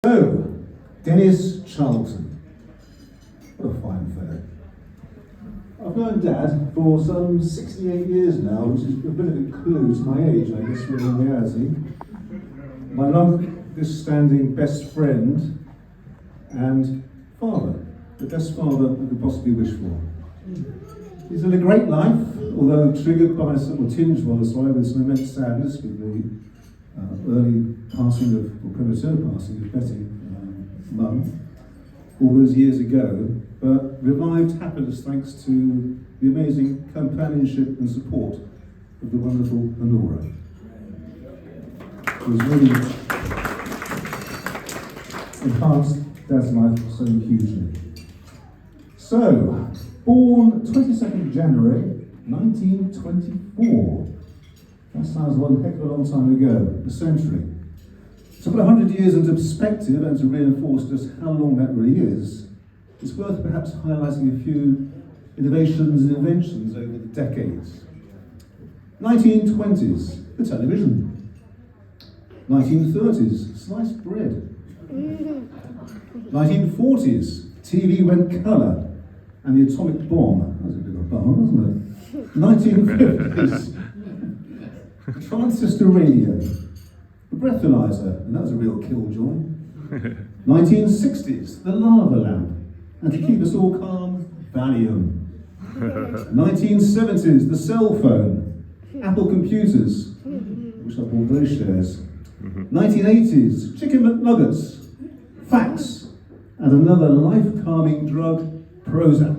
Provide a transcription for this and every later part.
So, Dennis Charlton. What a fine fellow. I've known Dad for some 68 years now, which is a bit of a clue to my age, I guess, really, in reality. My longest standing best friend and father, the best father I could possibly wish for. He's had a great life, although triggered by some tinged with some immense sadness with the early passing of, or premature passing of Betty, mum, all those years ago, but revived happiness thanks to the amazing companionship and support of the wonderful Honora. It was really enhanced Dad's life so hugely. So, born 22nd January 1924. That sounds one heck of a long time ago, a century. To put 100 years into perspective and to reinforce just how long that really is, it's worth perhaps highlighting a few innovations and inventions over the decades. 1920s, the television. 1930s, sliced bread. 1940s, TV went colour, and the atomic bomb. That was a bit of a bomb, wasn't it? 1950s, the transistor radio, the breathalyzer, and that was a real killjoy. 1960s, the lava lamp, and to keep us all calm, Valium. 1970s, the cell phone, Apple computers, which I bought those shares. 1980s, chicken McNuggets, fax, and another life-calming drug, Prozac.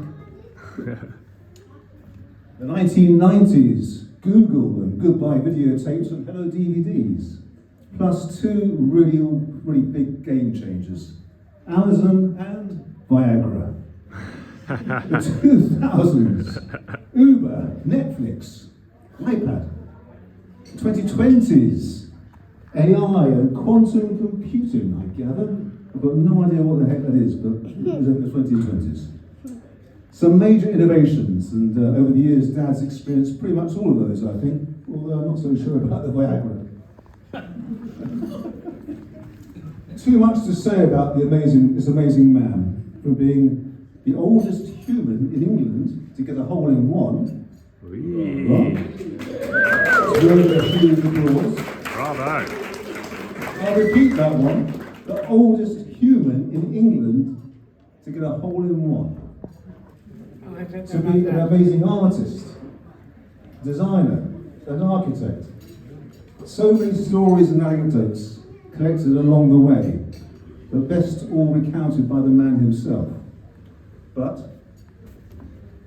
The 1990s, Google and goodbye videotapes and hello DVDs, plus two really big game changers, Amazon and Viagra. The 2000s, Uber, Netflix, iPad. 2020s, AI and quantum computing, I gather. I've got no idea what the heck that is, but it was in the 2020s. Some major innovations, and over the years, Dad's experienced pretty much all of those, I think, although I'm not so sure about the Viagra. Too much to say about this amazing man, from being the oldest human in England to get a hole-in-one. Bravo. I'll repeat that one. The oldest human in England to get a hole-in-one. To be an amazing artist, designer, an architect. So many stories and anecdotes collected along the way, but best all recounted by the man himself. But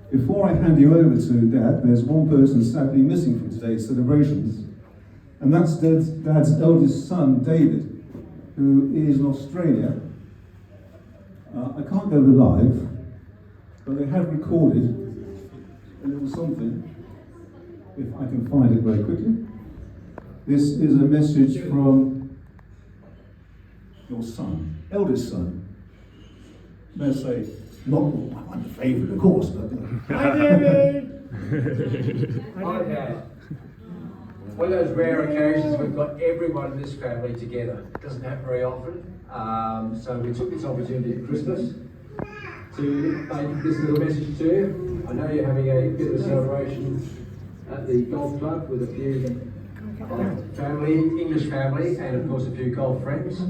before I hand you over to Dad, there's one person sadly missing from today's celebrations, and that's Dad's eldest son, David, who is in Australia. I can't go live, but they have recorded a little something, if I can find it very quickly. This is a message from your son, eldest son. Let's say, not my favourite, of course, but... Hi, David! Hi, Dad. One of those rare occasions we've got everyone in this family together. It doesn't happen very often, so we took this opportunity at Christmas to make this little message to you. I know you're having a bit of a celebration at the golf club with a few family, English family, and of course a few golf friends.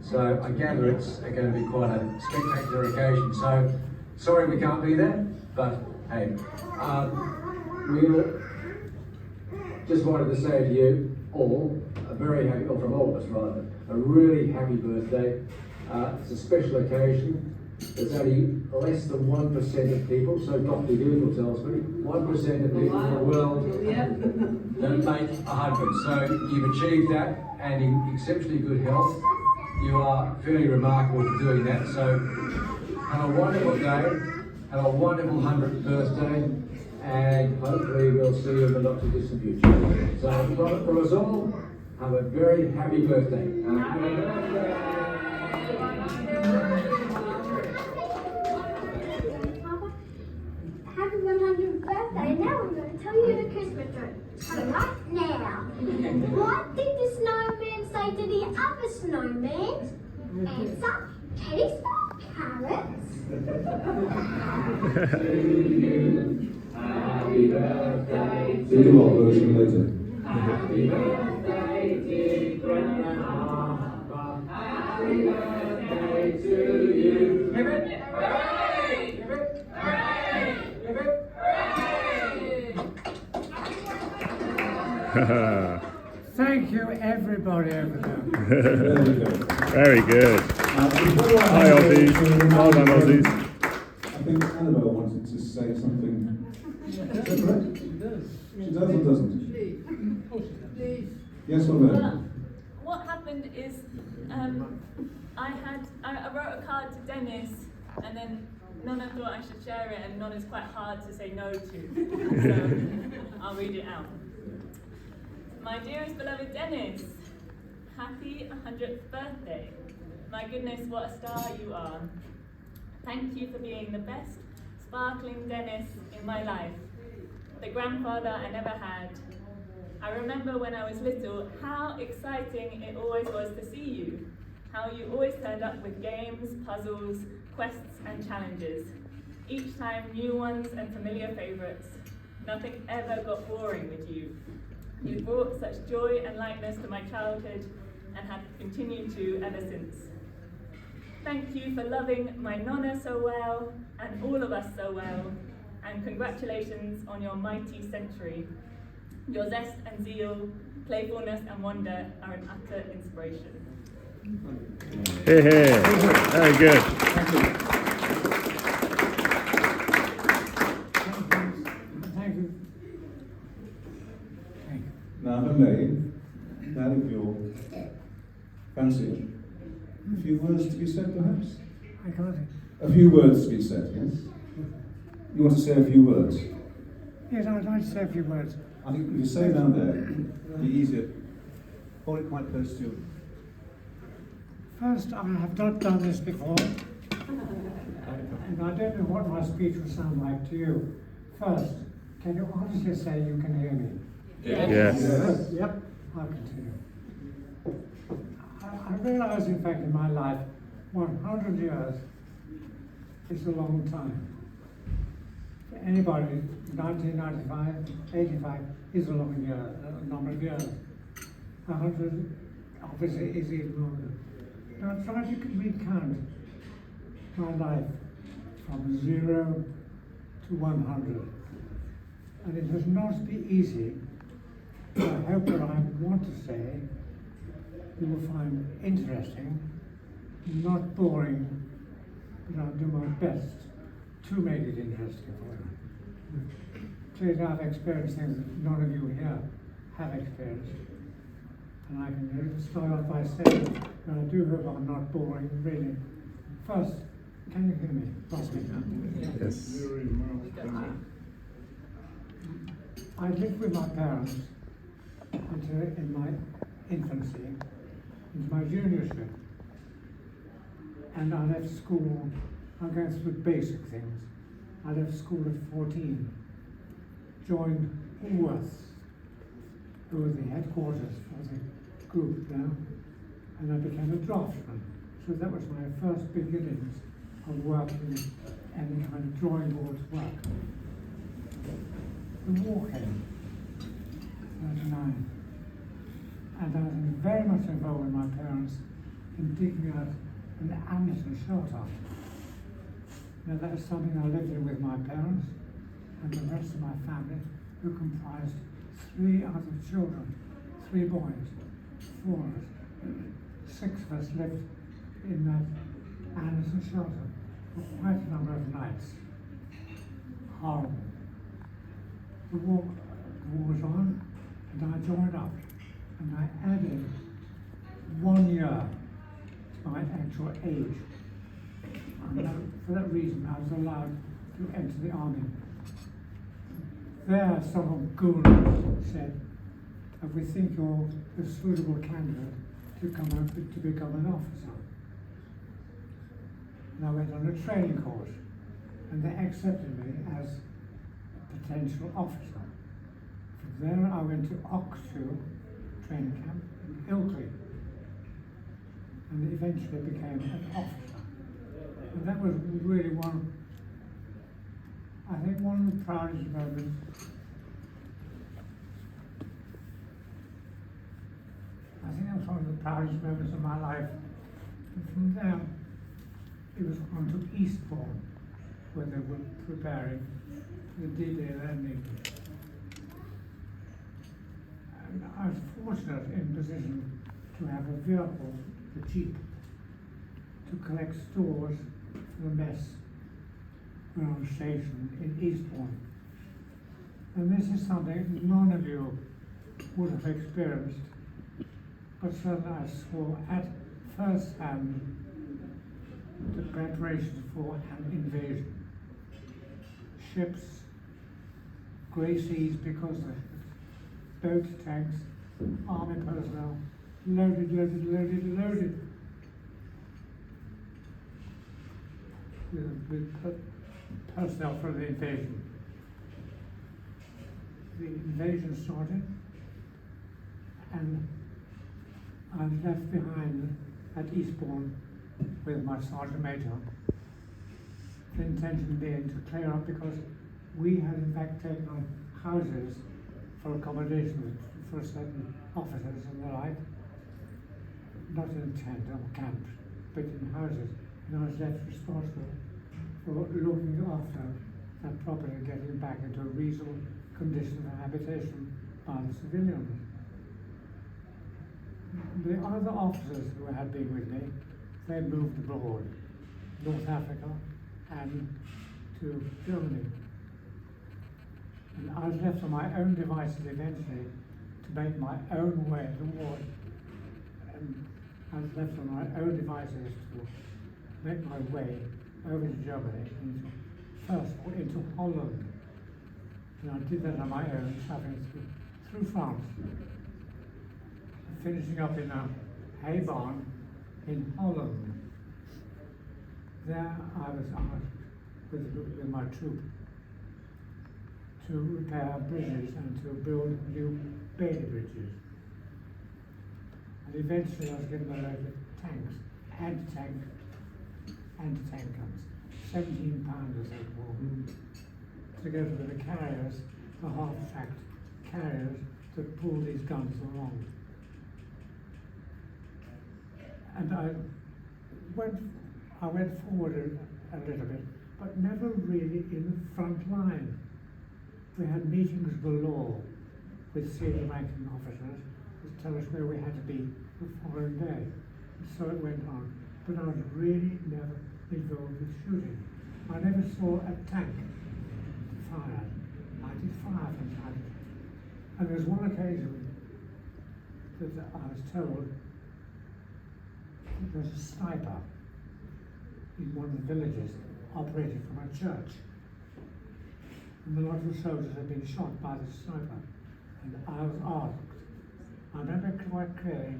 So I gather it's going to be quite a spectacular occasion. So sorry we can't be there, but hey, we'll just wanted to say to you all a very happy, or from all of us rather, a really happy birthday. It's a special occasion. There's only less than 1% of people, so Dr. Google tells me, 1% of people in the world that make 100. So you've achieved that, and in exceptionally good health. You are fairly remarkable for doing that. So have a wonderful day, have a wonderful 100th birthday, and hopefully we'll see you in the not too distant future. So from us all, have a very happy birthday. Happy 100th birthday. Now I'm going to tell you the Christmas joke. Right now. What did the snowman say to the other snowman? Answer, taste, carrots. Happy birthday Do the what version later. Happy birthday, dear Grandma. Happy birthday to you. Give it. Hooray! Give it. Hooray! Give it. Hooray! Thank you, everybody over there. There we go. Very good. Before I Hi, hand over Aussies. to Well done, Aussies. I think Annabelle wanted to say something. Is that correct? She does or doesn't? Yes or no? What happened is I wrote a card to Dennis, and then Nonna thought I should share it, and Nonna's quite hard to say no to. So I'll read it out. My dearest beloved Dennis, happy 100th birthday. My goodness, what a star you are. Thank you for being the best sparkling Dennis in my life, the grandfather I never had. I remember when I was little how exciting it always was to see you, how you always turned up with games, puzzles, quests and challenges. Each time new ones and familiar favourites. Nothing ever got boring with you. You brought such joy and lightness to my childhood and have continued to ever since. Thank you for loving my Nonna so well and all of us so well, and congratulations on your mighty century. Your zest and zeal, playfulness and wonder are an utter inspiration. Here, here. Very good. Thank you. Thank you. Now, if I may, now if you'll fancy it, a few words to be said, perhaps? I got it. A few words to be said, yes? You want to say a few words? Yes, I'd like to say a few words. I think if you say down there, it'll be easier. Hold it quite close to you. First, I have not done this before, and I don't know what my speech will sound like to you. First, can you honestly say you can hear me? Yes. Yep, I'll continue. I realise, in fact, in my life, 100 years is a long time. For anybody, 1995, 85 is a long year, a number of years. 100 obviously is even longer. Now try to recount my life from 0 to 100. And it has not been easy. I hope what I want to say you will find interesting, not boring, but I'll do my best to make it interesting for you. Clearly I've experienced things that none of you here have experienced. And I can start off by saying that I do hope I'm not boring, really. First, can you hear me properly? Yes. I lived with my parents until in my infancy, into my juniorship. And I left school, I'm going through basic things. I left school at 14, joined Woolworths, who were the headquarters for the group now, and I became a draftsman. So that was my first beginnings of working any kind of drawing boards work. The war came, 39, and I was very much involved with my parents in digging out an Abingdon shelter. Now that is something I lived in with my parents and the rest of my family, who comprised 3 other children, 3 boys, 4 of us. 6 of us lived in that Abingdon shelter for quite a number of nights. Horrible. The war was on, and I joined up, and I added 1 year to my actual age. And for that reason, I was allowed to enter the army. There, some goons said, "If we think you're a suitable candidate to come out to become an officer." And I went on a training course, and they accepted me as a potential officer. From there, I went to Oxfordshire training camp in Ilkley. and eventually became an officer. And that was really one of the proudest moments. I think that was one of the proudest moments of my life. And from there, it was on to Eastbourne, where they were preparing for the D-Day landing. And I was fortunate in position to have a vehicle, the Jeep, to collect stores for the mess ground station in Eastbourne. And this is something none of you would have experienced, but certainly I saw at first hand the preparation for an invasion. Ships, grey seas because of ships, boats, tanks, army personnel, loaded with personnel for the invasion. The invasion started, and I was left behind at Eastbourne with my sergeant major. The intention being to clear up because we had in fact taken on houses for accommodation for certain officers and the like, not in tent or camps, but in houses. And I was left responsible for looking after that property and getting it back into a reasonable condition of habitation by the civilians. The other officers who had been with me, they moved abroad, North Africa and to Germany. And I was left on my own devices eventually to make my own way to war. And I was left on my own devices to make my way over to Germany, first into Holland. And I did that on my own, traveling through France, finishing up in a hay barn in Holland. There I was asked with my troop to repair bridges and to build new bailey bridges. And eventually I was given a load of tanks, anti-tank guns, 17 pounders they were called, together with the carriers, the half-tracked carriers that pull these guns along. And I went forward a little bit, but never really in the front line. We had meetings galore with senior ranking officers to tell us where we had to be the following day. And so it went on. But I was really never involved with shooting. I never saw a tank fired. I did fire from time to time. And there was one occasion that I was told that there was a sniper in one of the villages operating from a church. And a lot of the soldiers had been shot by the sniper. And I was asked, I remember quite clearly,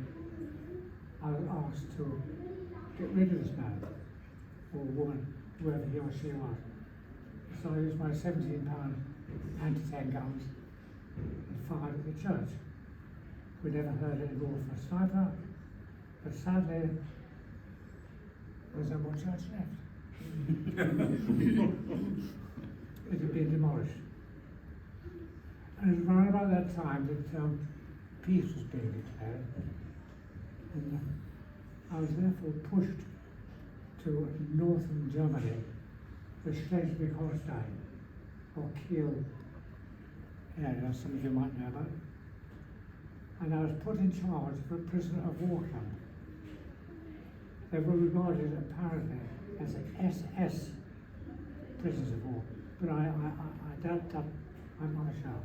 I was asked to get rid of this man, or woman, whoever he or she was. So I used my 17-pound anti-tank guns and fired at the church. We never heard any more from a sniper, but sadly, there's no more church left. It had been demolished. And it was around about that time that peace was being declared. And I was therefore pushed to northern Germany, the Schleswig-Holstein, or Kiel area, some of you might know about. And I was put in charge of a prisoner of war camp. They were regarded apparently as SS prisoners of war, but I doubt that, I'm not sure.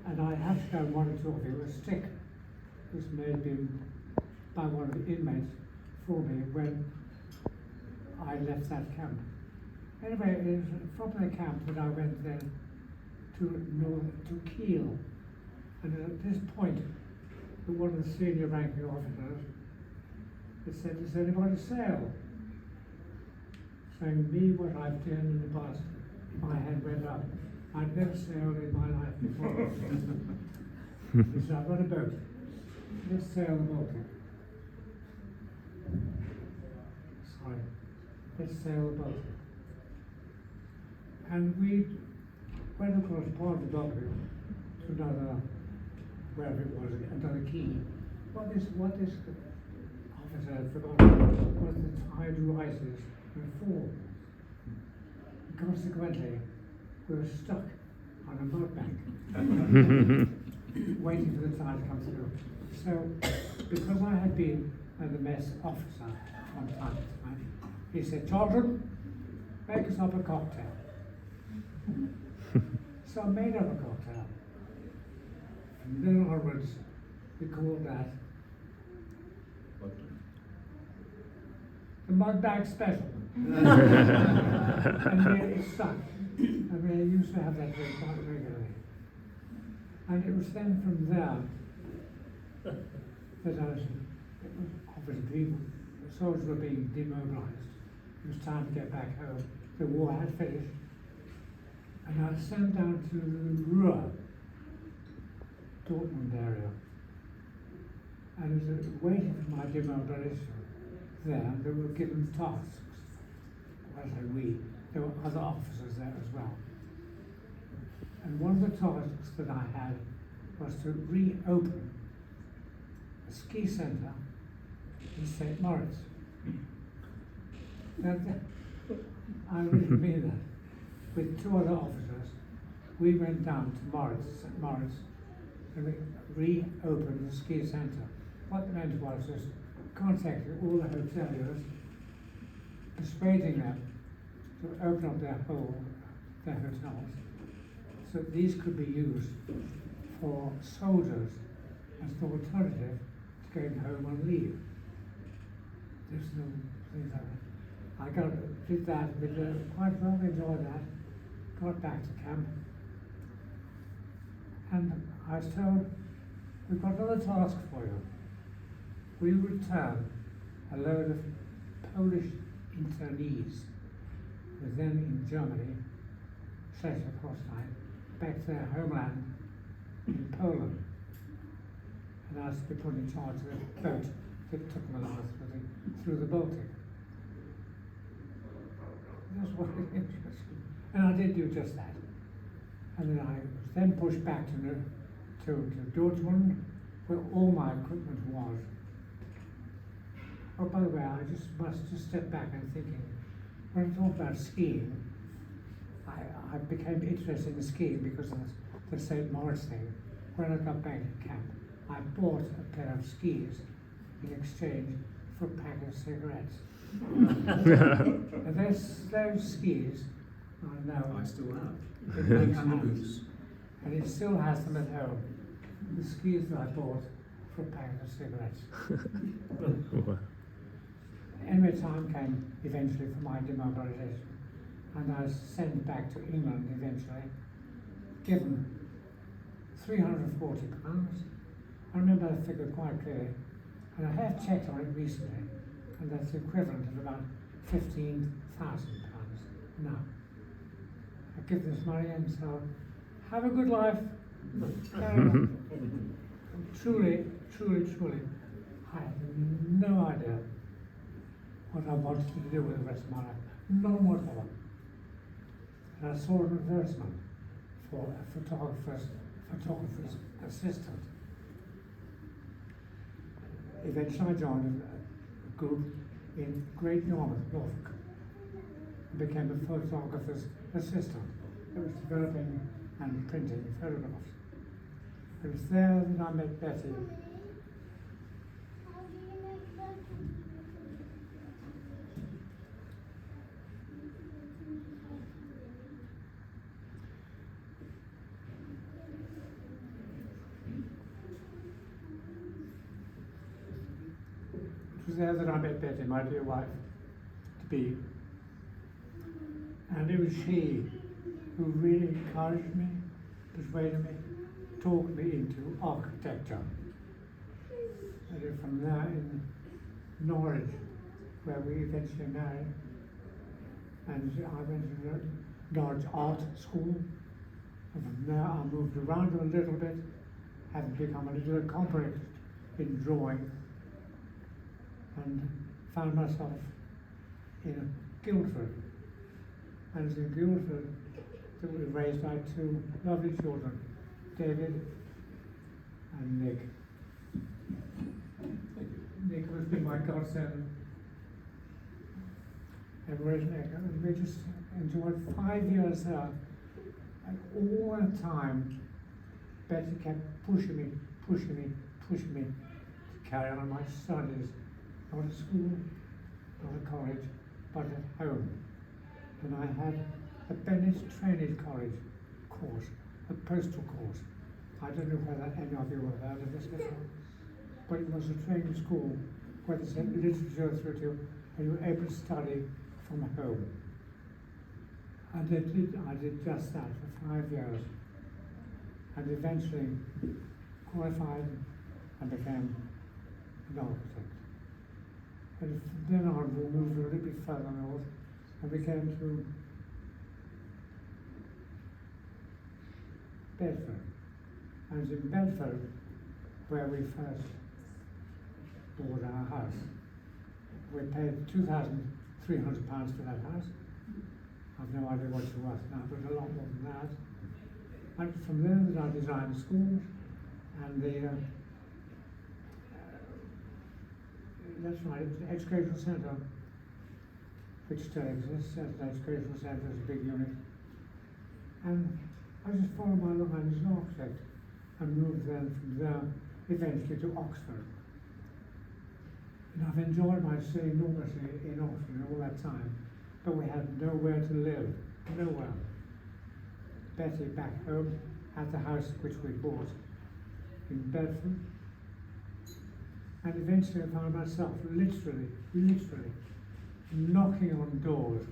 And I had to go one or two of it with a stick, which may have been by one of the inmates for me when I left that camp. Anyway, it was from the camp that I went then to Kiel. And at this point, one of the senior ranking officers said, "Does anybody sail?" Saying me what I've done in the past, my head went up. I'd never sailed in my life before. He said, "I've got a boat. Let's sail the Baltic." sorry, let's sail the boat. And we went across part of the dock to another, wherever it was, another quay. What this officer had forgotten was the tide rises and falls. Consequently, we were stuck on a mud bank, waiting for the tide to come through. So, because I had been the mess officer from time to time, he said, "Charlton, make us up a cocktail." So I made up a cocktail. From then onwards, we called that the mud bag special. And it stuck. I mean, I used to have that drink quite regularly. And it was then from there that obviously the soldiers were being demobilised. It was time to get back home. The war had finished. And I was sent down to the Ruhr, Dortmund area. And was waiting for my demobilisation there. They were given tasks. Well, I say we, there were other officers there as well. And one of the tasks that I had was to reopen a ski centre in St. Moritz. Now, I really mean that. With two other officers, we went down to St. Moritz, and we reopened the ski centre. What it meant was just contacting all the hoteliers, persuading them to open up their hotels, so that these could be used for soldiers as an alternative to going home on leave. There's no things like that. I did that, quite well, enjoyed that, got back to camp, and I was told, "We've got another task for you. We return a load of Polish internees who were then in Germany, Schleswig-Holstein, back to their homeland in Poland." And I was to be put in charge of the boat that took them along through the Baltic. That's what it interested me. And I did do just that. And then I was then pushed back to Dortmund, where all my equipment was. Oh, by the way, I must step back and thinking, when I talk about skiing, I became interested in skiing because of the St. Moritz thing. When I got back to camp, I bought a pair of skis in exchange for a pack of cigarettes. And those skis, I know. I still have. It makes And the sense. boots. And he still has them at home. The skis that I bought for a pack of cigarettes. Wow. Anyway, time came eventually for my demobilisation, and I was sent back to England eventually, given £340. I remember that figure quite clearly, and I have checked on it recently, and that's the equivalent of about £15,000 now. I give this money and so, have a good life. Truly, I had no idea what I wanted to do with the rest of my life. None whatever. And I saw an advertisement for a photographer's assistant. Eventually I joined a group in Great Yarmouth, Norfolk, and became a photographer's assistant. It was developing and printing photographs. It was there that I met Betty. It was there that I met Betty, my dear wife, to be. And it was she who really encouraged me, persuaded me, talked me into architecture. And then from there in Norwich, where we eventually married, and I went to Norwich Art School. And from there I moved around a little bit, having become a little accomplished in drawing, and found myself in Guildford. And it's in Guildford that we raised our two lovely children, David and Nick. Nick has been my godsend. And we just enjoyed 5 years there. And all the time, Betty kept pushing me to carry on my studies, not at school, not at college, but at home. And I had a Bennett Training College course, a postal course. I don't know whether any of you have heard of this before, but it was a training school where they sent literature through to you, and you were able to study from home. And I did just that for 5 years, and eventually qualified and became an architect. And from then on, we moved a little bit further north, and we came to Bedford. And it's in Bedford where we first bought our house. We paid £2,300 for that house. I've no idea what it's worth now, but a lot more than that. And from there, I designed the schools and the that's right, it's an educational centre, which still exists as an educational centre, as a big unit. And I just followed my line as an architect and moved then from there eventually to Oxford. And I've enjoyed my stay enormously in Oxford all that time, but we had nowhere to live, nowhere. Betty back home at the house which we bought in Bedford. And eventually I found myself literally knocking on doors,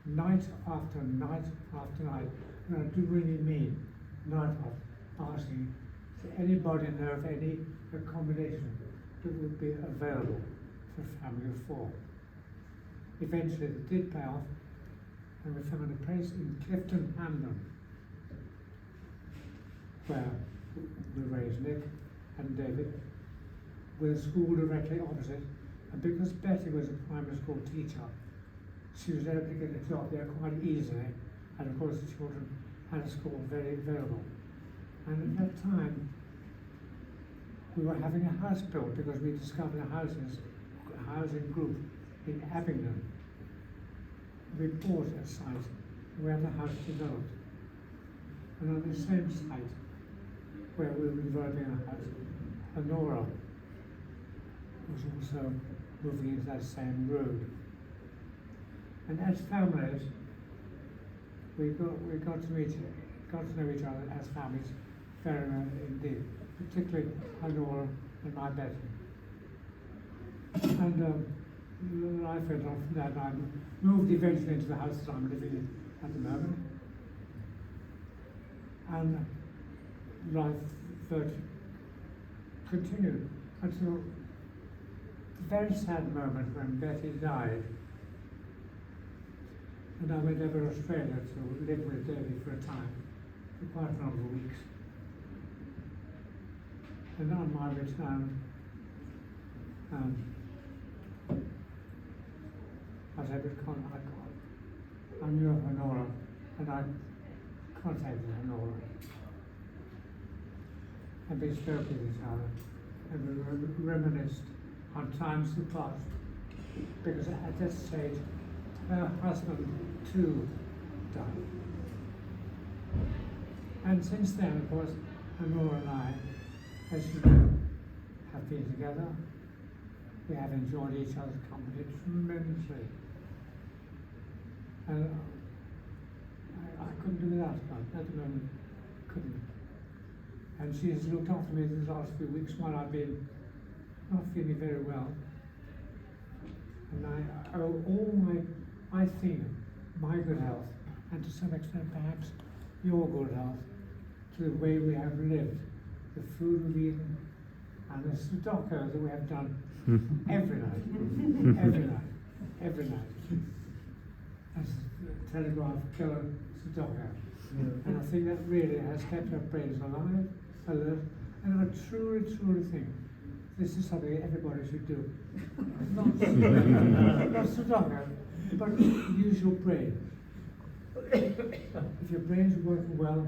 night after night after night. And I do really mean night after, asking, does anybody know of any accommodation that would be available for a family of 4? Eventually it did pay off, and we found a place in Clifton, Hamden, where we raised Nick and David, with a school directly opposite. And because Betty was a primary school teacher, she was able to get a job there quite easily. And of course, the children had a school very available. And at that time, we were having a house built because we discovered a housing group in Abingdon. We bought a site where the house developed. And on the same site where we were developing a house, Honora was also moving into that same road. And as families, we got to know each other as families very well indeed, particularly Honora and my Betty. And life went on from that. I moved eventually into the house that I'm living in at the moment. And life continued until the very sad moment when Betty died. And I went over to Australia to live with David for a time, for quite a number of weeks. And on my return, I was able to I knew of Honora, and I contacted Honora. And we spoke with each other, and we reminisced on times that passed, because at that stage, her husband too died. And since then, of course, Honora and I, as you know, have been together. We have enjoyed each other's company tremendously. And I couldn't do without her at the moment, couldn't. And she has looked after me these last few weeks while I've been not feeling very well. And I owe all I think, my good health, and to some extent perhaps your good health, to the way we have lived, the food we've eaten, and the Sudoku that we have done every night. Every night. As the Telegraph Killer Sudoku. And I think that really has kept our brains alive, alert, and I truly think this is something everybody should do. not stronger, but use your brain. If your brain's working well,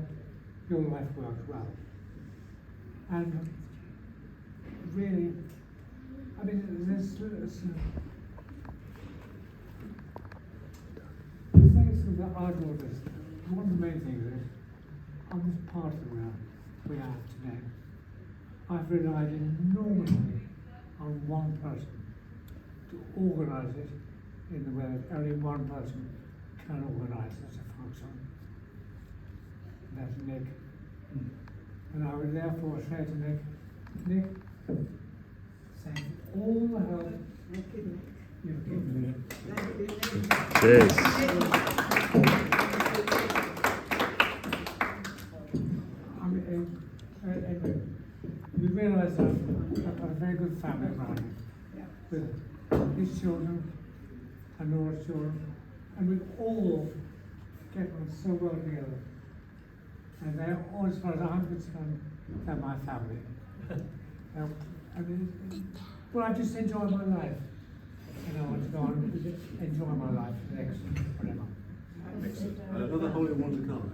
your life works well. And really, I mean, the things that I do this, one of the main things is, on this part of the world we have today, I've relied enormously on one person to organise it in the way that only one person can organise as a function. That's Nick. And I would therefore say to Nick, thank you for all the help you've given me. Cheers. I mean, anyway, we realise that I've got a very good family around me, with his children and Nora's children, and we all get on so well together. And they're all, as far as I'm concerned, they're my family. I mean, well, I just enjoy my life. And I want to go on and enjoy my life for the next whatever. Excellent. Another hole in one to come,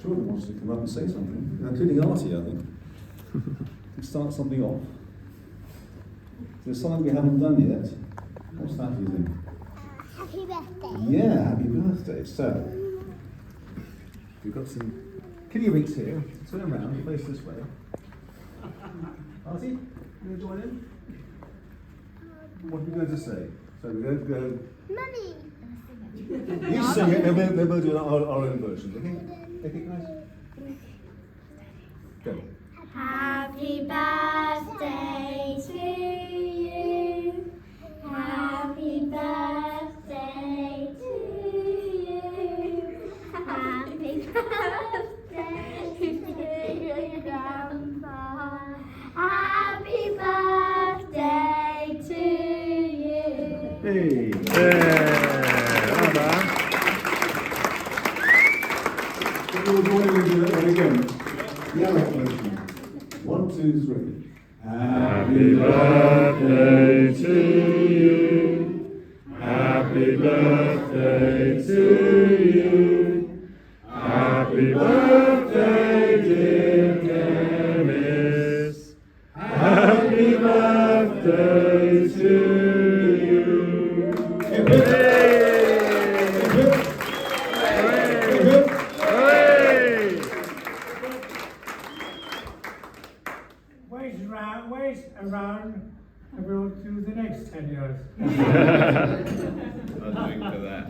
Jordan wants to come up and say something, including Artie, I think. To start something off. There's something we haven't done yet. What's that, do you think? Happy birthday. Yeah, happy birthday. So, we've got some kiddie-winks here. Turn around, face this way. Artie, you going to join in? What are we going to say? So we're going to go... Money. You sing it, and then we'll do our own version. Okay, guys? Go. Happy birthday to you. Happy birthday to you. Happy birthday to you, Grandpa. Happy birthday to you. Hey. Well done. We'll go in and do that one again. Yellow version. 1, 2, 3. Happy birthday to you. Happy birthday to you. Happy birthday, dear Dennis. Happy birthday to you. Hip, hip. Hip, hip. Wait around, and we'll do the next 10 years. I'll drink for that.